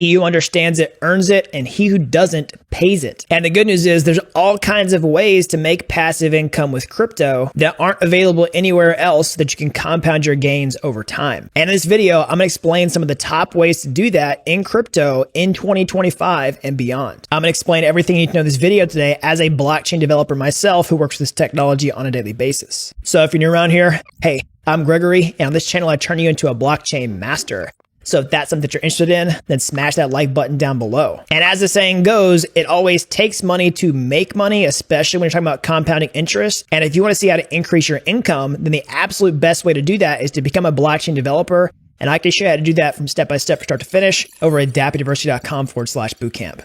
He who understands it earns it, and he who doesn't pays it. And the good news is there's all kinds of ways to make passive income with crypto that aren't available anywhere else so that you can compound your gains over time. And in this video, I'm going to explain some of the top ways to do that in crypto in 2025 and beyond. I'm going to explain everything you need to know in this video today as a blockchain developer myself who works with this technology on a daily basis. So if you're new around here, hey, I'm Gregory, and on this channel, I turn you into a blockchain master. So if that's something that you're interested in, then smash that like button down below. And as the saying goes, it always takes money to make money, especially when you're talking about compounding interest. And if you want to see how to increase your income, then the absolute best way to do that is to become a blockchain developer. And I can show you how to do that from step by step from start to finish over at dappuniversity.com/bootcamp.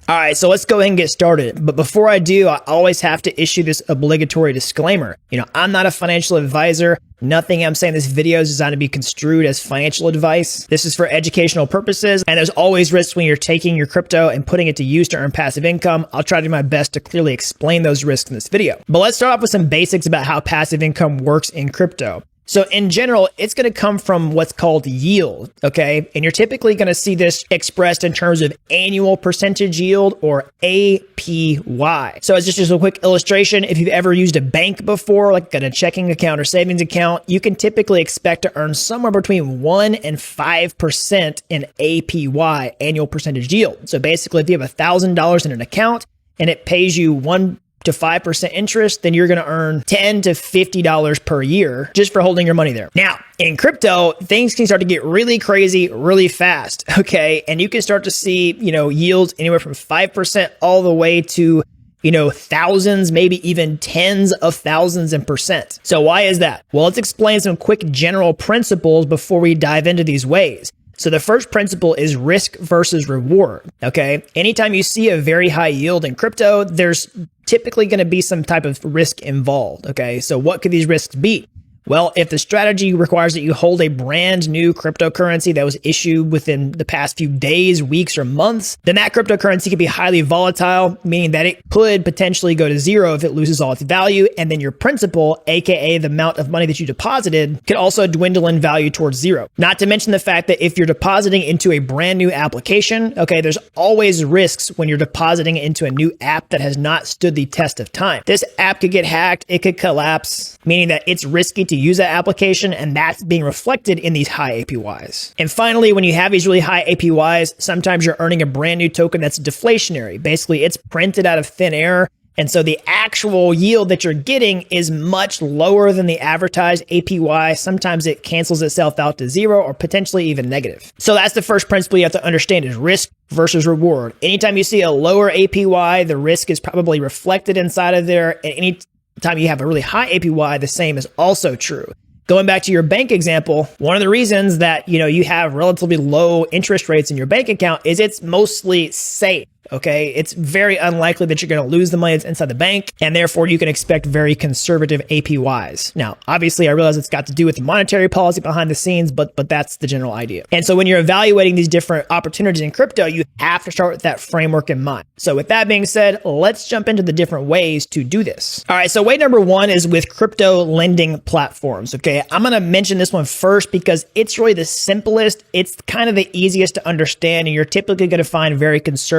All right, so let's go ahead and get started. But before I do, I always have to issue this obligatory disclaimer. I'm not a financial advisor. Nothing I'm saying in this video is designed to be construed as financial advice. This is for educational purposes, and there's always risks when you're taking your crypto and putting it to use to earn passive income. I'll try to do my best to clearly explain those risks in this video. But let's start off with some basics about how passive income works in crypto. So in general, it's going to come from what's called yield, okay? And you're typically going to see this expressed in terms of annual percentage yield, or APY. So as just a quick illustration, if you've ever used a bank before, like got a checking account or savings account, you can typically expect to earn somewhere between 1 and 5% in APY, annual percentage yield. So basically, if you have $1,000 in an account and it pays you 1 to 5% interest, then you're going to earn $10 to $50 per year just for holding your money there. Now, in crypto, things can start to get really crazy really fast, okay? And you can start to see, yields anywhere from 5% all the way to, thousands, maybe even tens of thousands in percent. So why is that? Well, let's explain some quick general principles before we dive into these ways. So the first principle is risk versus reward, okay? Anytime you see a very high yield in crypto, there's typically going to be some type of risk involved, okay? So what could these risks be? Well, if the strategy requires that you hold a brand new cryptocurrency that was issued within the past few days, weeks, or months, then that cryptocurrency could be highly volatile, meaning that it could potentially go to zero if it loses all its value. And then your principal, aka the amount of money that you deposited, could also dwindle in value towards zero. Not to mention the fact that if you're depositing into a brand new application, okay, there's always risks when you're depositing into a new app that has not stood the test of time. This app could get hacked, it could collapse, meaning that it's risky to use that application, and that's being reflected in these high APYs. And finally, when you have these really high APYs, sometimes you're earning a brand new token that's deflationary. Basically, it's printed out of thin air, and so the actual yield that you're getting is much lower than the advertised APY. Sometimes it cancels itself out to zero or potentially even negative. So that's the first principle you have to understand, is risk versus reward. Anytime you see a lower APY, the risk is probably reflected inside of there, and any time you have a really high APY, the same is also true. Going back to your bank example, one of the reasons that you have relatively low interest rates in your bank account is it's mostly safe. Okay, it's very unlikely that you're going to lose the money that's inside the bank, and therefore you can expect very conservative APYs. Now, obviously, I realize it's got to do with the monetary policy behind the scenes, but that's the general idea. And so when you're evaluating these different opportunities in crypto, you have to start with that framework in mind. So with that being said, let's jump into the different ways to do this. All right, so way number one is with crypto lending platforms. Okay, I'm going to mention this one first because it's really the simplest. It's kind of the easiest to understand, and you're typically going to find very conservative